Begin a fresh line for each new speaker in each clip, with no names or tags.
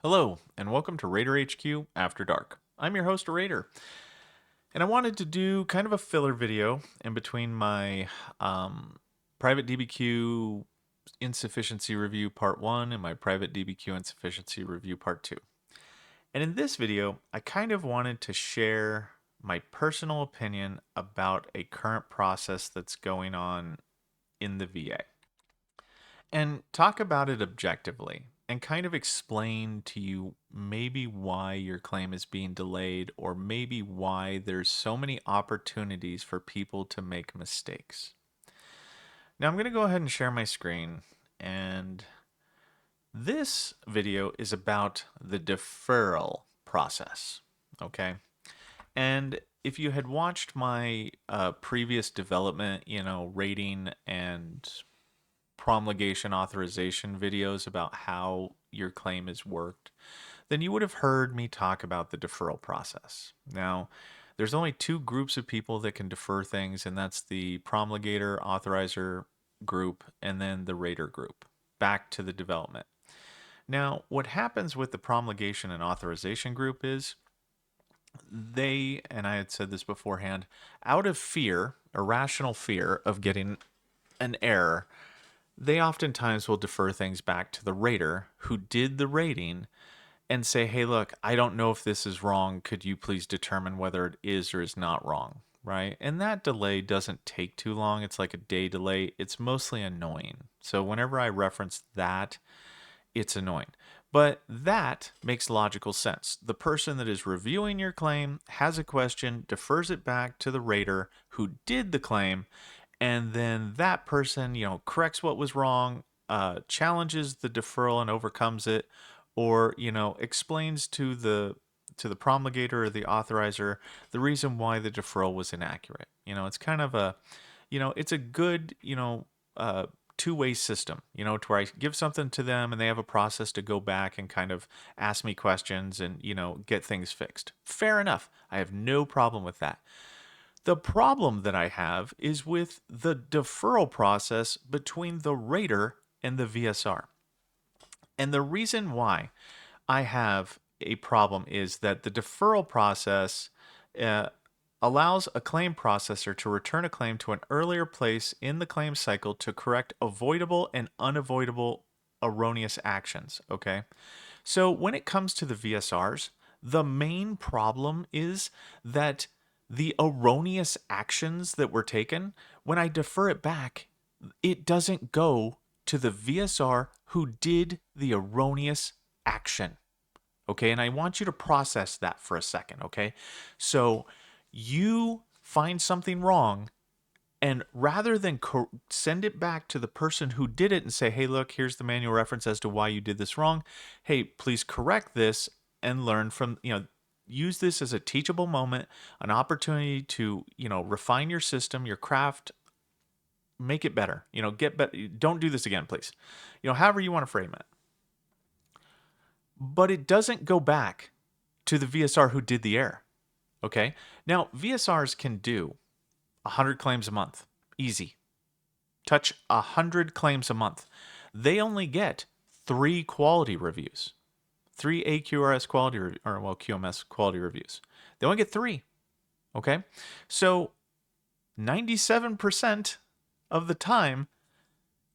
Hello, and welcome to Raider HQ After Dark. I'm your host, Raider, and I wanted to do kind of a filler video in between my private DBQ insufficiency review part 1 and my private DBQ insufficiency review part 2. And in this video, I kind of wanted to share my personal opinion about a current process that's going on in the VA and talk about it objectively and kind of explain to you maybe why your claim is being delayed or maybe why there's so many opportunities for people to make mistakes. Now I'm going to go ahead and share my screen, and this video is about the deferral process, okay? And if you had watched my previous development, rating and promulgation authorization videos about how your claim is worked, then you would have heard me talk about the deferral process. Now, there's only two groups of people that can defer things, and that's the promulgator authorizer group and then the rater group. Back to the development. Now, what happens with the promulgation and authorization group is they, and I had said this beforehand, out of fear, irrational fear of getting an error, they oftentimes will defer things back to the rater who did the rating and say, hey, look, I don't know if this is wrong. Could you please determine whether it is or is not wrong? Right? And that delay doesn't take too long. It's like a day delay. It's mostly annoying. So whenever I reference that, it's annoying. But that makes logical sense. The person that is reviewing your claim has a question, defers it back to the rater who did the claim, and then that person, corrects what was wrong, challenges the deferral and overcomes it, or explains to the promulgator or the authorizer the reason why the deferral was inaccurate. It's kind of a, it's a good, two-way system, to where I give something to them and they have a process to go back and kind of ask me questions and, get things fixed. Fair enough. I have no problem with that. The problem that I have is with the deferral process between the rater and the VSR. And the reason why I have a problem is that the deferral process uh, allows a claim processor to return a claim to an earlier place in the claim cycle to correct avoidable and unavoidable erroneous actions. Okay. So when it comes to the VSRs, the main problem is that the erroneous actions that were taken, when I defer it back, it doesn't go to the VSR who did the erroneous action. Okay, and I want you to process that for a second. Okay, so you find something wrong, and rather than send it back to the person who did it and say, hey, look, here's the manual reference as to why you did this wrong. Hey, please correct this and learn from, use this as a teachable moment, an opportunity to, refine your system, your craft, make it better, get better. Don't do this again, please. However you want to frame it. But it doesn't go back to the VSR who did the error. Okay. Now, VSRs can do 100 claims a month. Easy. Touch 100 claims a month. They only get 3 quality reviews. 3 AQRS quality, QMS quality reviews. They only get 3. Okay? So 97% of the time,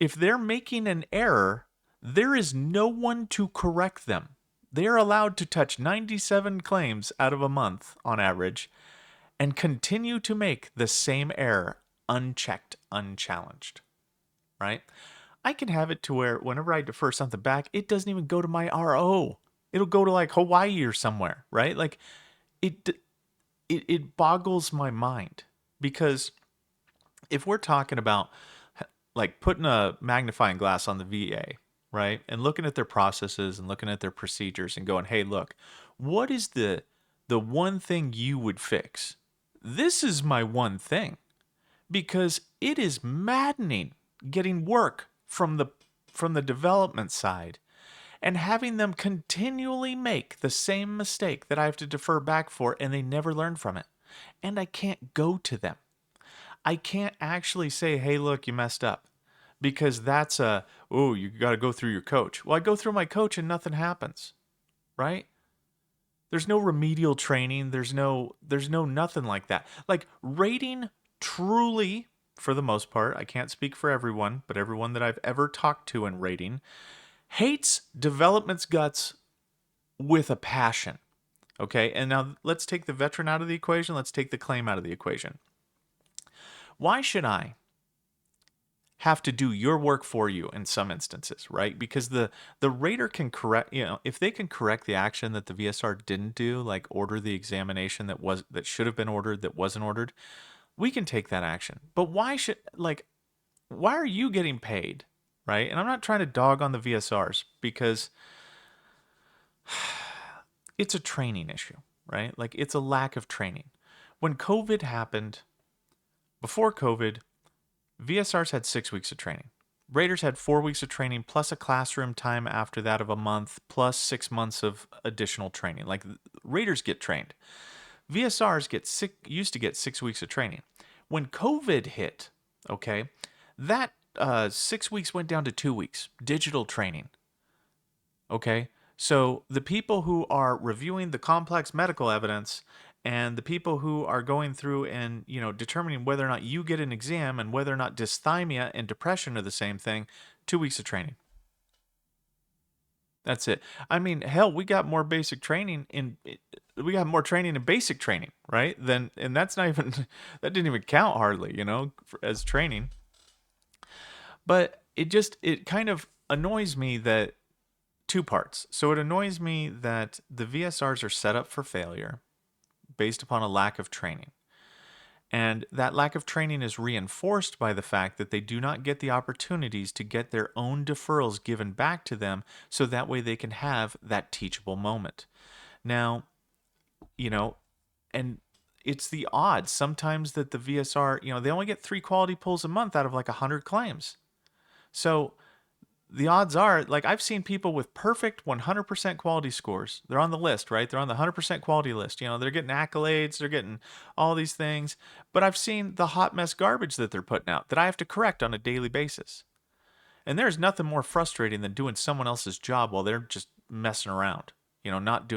if they're making an error, there is no one to correct them. They are allowed to touch 97 claims out of a month on average and continue to make the same error unchecked, unchallenged, right? I can have it to where whenever I defer something back, it doesn't even go to my RO. It'll go to like Hawaii or somewhere, right? Like it boggles my mind because if we're talking about like putting a magnifying glass on the VA, right? And looking at their processes and looking at their procedures and going, "Hey, look, what is the one thing you would fix?" This is my one thing because it is maddening getting work from the development side and having them continually make the same mistake that I have to defer back for and they never learn from it. And I can't go to them. I can't actually say, hey, look, you messed up. Because that's you got to go through your coach. Well, I go through my coach and nothing happens. right? There's no remedial training. There's no nothing like that. Like rating truly, for the most part, I can't speak for everyone, but everyone that I've ever talked to in rating hates development's guts with a passion. Okay, and now let's take the veteran out of the equation. Let's take the claim out of the equation. Why should I have to do your work for you in some instances, right? Because the rater can correct, if they can correct the action that the VSR didn't do, like order the examination that should have been ordered that wasn't ordered, we can take that action. But why are you getting paid, right? And I'm not trying to dog on the VSRs because it's a training issue, right? Like it's a lack of training. When COVID happened, before COVID, VSRs had 6 weeks of training. Raiders had 4 weeks of training plus a classroom time after that of a month plus 6 months of additional training. Like Raiders get trained. VSRs used to get 6 weeks of training. When COVID hit, okay, that 6 weeks went down to 2 weeks. Digital training. Okay, so the people who are reviewing the complex medical evidence and the people who are going through and determining whether or not you get an exam and whether or not dysthymia and depression are the same thing, 2 weeks of training. That's it. I mean, hell, we got more training in basic training, right? And that's not even that didn't even count hardly, as training. But it kind of annoys me that two parts. So it annoys me that the VSRs are set up for failure based upon a lack of training. And that lack of training is reinforced by the fact that they do not get the opportunities to get their own deferrals given back to them so that way they can have that teachable moment. Now, and it's the odds sometimes that the VSR, they only get 3 quality pulls a month out of like 100 claims. So the odds are, like, I've seen people with perfect 100% quality scores. They're on the list, right? They're on the 100% quality list. They're getting accolades, they're getting all these things. But I've seen the hot mess garbage that they're putting out that I have to correct on a daily basis. And there's nothing more frustrating than doing someone else's job while they're just messing around. Not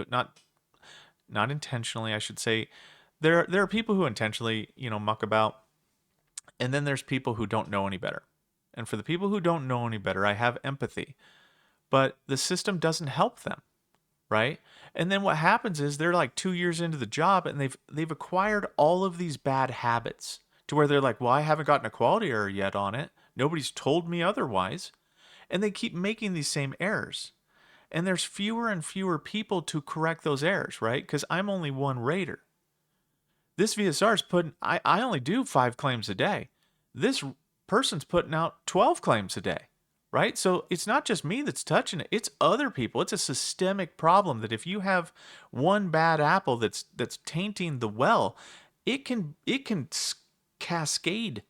intentionally, I should say. There are people who intentionally, muck about, and then there's people who don't know any better. And for the people who don't know any better, I have empathy. But the system doesn't help them, right? And then what happens is they're like 2 years into the job and they've acquired all of these bad habits to where they're like, "Well, I haven't gotten a quality error yet on it. Nobody's told me otherwise." And they keep making these same errors. And there's fewer and fewer people to correct those errors, right? Because I'm only one rater. This VSR is I only do 5 claims a day. This person's putting out 12 claims a day, right? So it's not just me that's touching it, it's other people. It's a systemic problem that if you have one bad apple that's tainting the well, it can cascade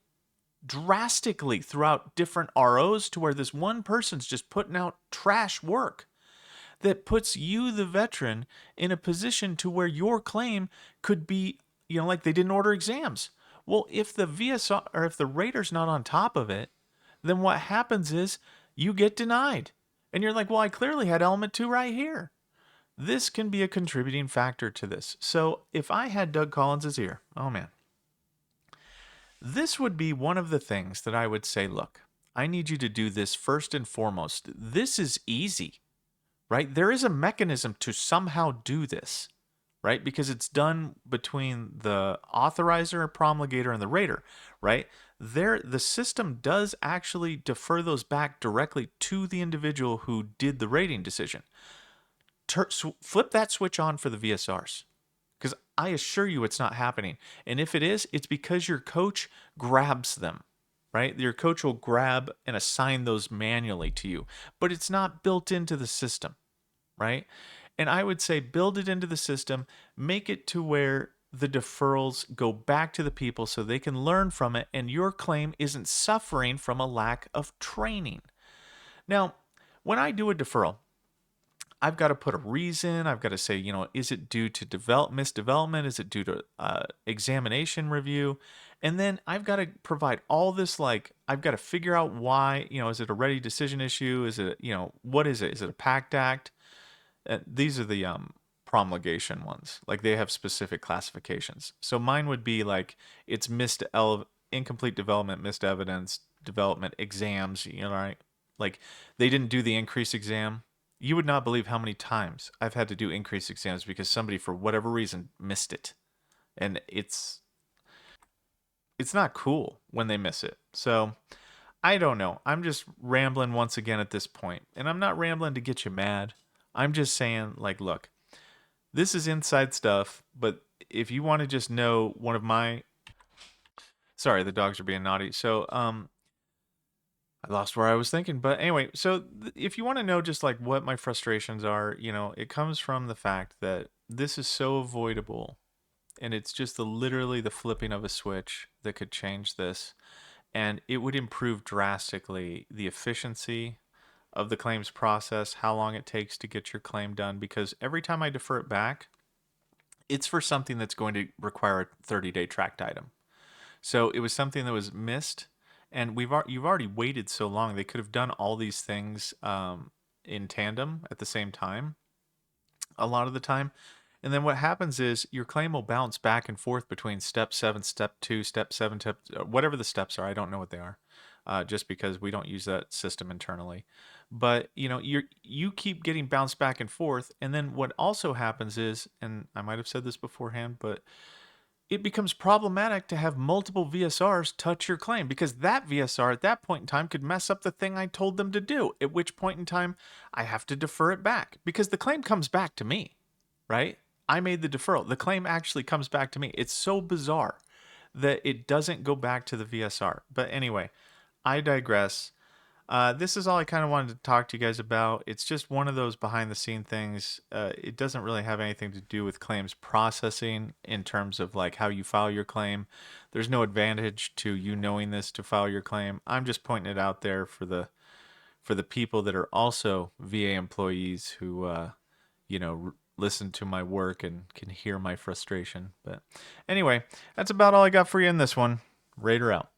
drastically throughout different ROs to where this one person's just putting out trash work that puts you, the veteran, in a position to where your claim could be, like they didn't order exams. Well, if the VSR or if the rater's not on top of it, then what happens is you get denied. And you're like, well, I clearly had element 2 right here. This can be a contributing factor to this. So if I had Doug Collins' ear, oh man, this would be one of the things that I would say, look, I need you to do this first and foremost. This is easy, right? There is a mechanism to somehow do this, right? Because it's done between the authorizer, promulgator, and the rater, right? The system does actually defer those back directly to the individual who did the rating decision. Flip that switch on for the VSRs. Because I assure you it's not happening. And if it is, it's because your coach grabs them, right? Your coach will grab and assign those manually to you. But it's not built into the system, right? And I would say build it into the system, make it to where the deferrals go back to the people so they can learn from it and your claim isn't suffering from a lack of training. Now, when I do a deferral, I've got to put a reason. I've got to say, is it due to misdevelopment? Is it due to examination review? And then I've got to provide all this, like, I've got to figure out why, is it a ready decision issue? Is it, what is it? Is it a PACT Act? these are the promulgation ones. Like they have specific classifications. So mine would be like it's incomplete development, missed evidence, development exams. You know, right? Like they didn't do the increase exam. You would not believe how many times I've had to do increase exams because somebody, for whatever reason, missed it, and it's not cool when they miss it. So I don't know. I'm just rambling once again at this point, and I'm not rambling to get you mad. I'm just saying, like, look, this is inside stuff, but if you want to just know one of my sorry, the dogs are being naughty. So, I lost where I was thinking, but anyway, so if you want to know just like what my frustrations are, it comes from the fact that this is so avoidable and it's just literally the flipping of a switch that could change this and it would improve drastically the efficiency of the claims process, how long it takes to get your claim done because every time I defer it back, it's for something that's going to require a 30-day tracked item. So it was something that was missed, and you've already waited so long. They could have done all these things in tandem at the same time a lot of the time. And then what happens is your claim will bounce back and forth between step 7, step 2, step 7, whatever the steps are. I don't know what they are, just because we don't use that system internally. But you keep getting bounced back and forth, and then what also happens is, and I might have said this beforehand, but it becomes problematic to have multiple VSRs touch your claim because that VSR at that point in time could mess up the thing I told them to do, at which point in time I have to defer it back because the claim comes back to me, right? I made the deferral. The claim actually comes back to me. It's so bizarre that it doesn't go back to the VSR. But anyway, I digress. This is all I kind of wanted to talk to you guys about. It's just one of those behind the scene things. It doesn't really have anything to do with claims processing in terms of like how you file your claim. There's no advantage to you knowing this to file your claim. I'm just pointing it out there for the people that are also VA employees who listen to my work and can hear my frustration. But anyway, that's about all I got for you in this one. Raider out.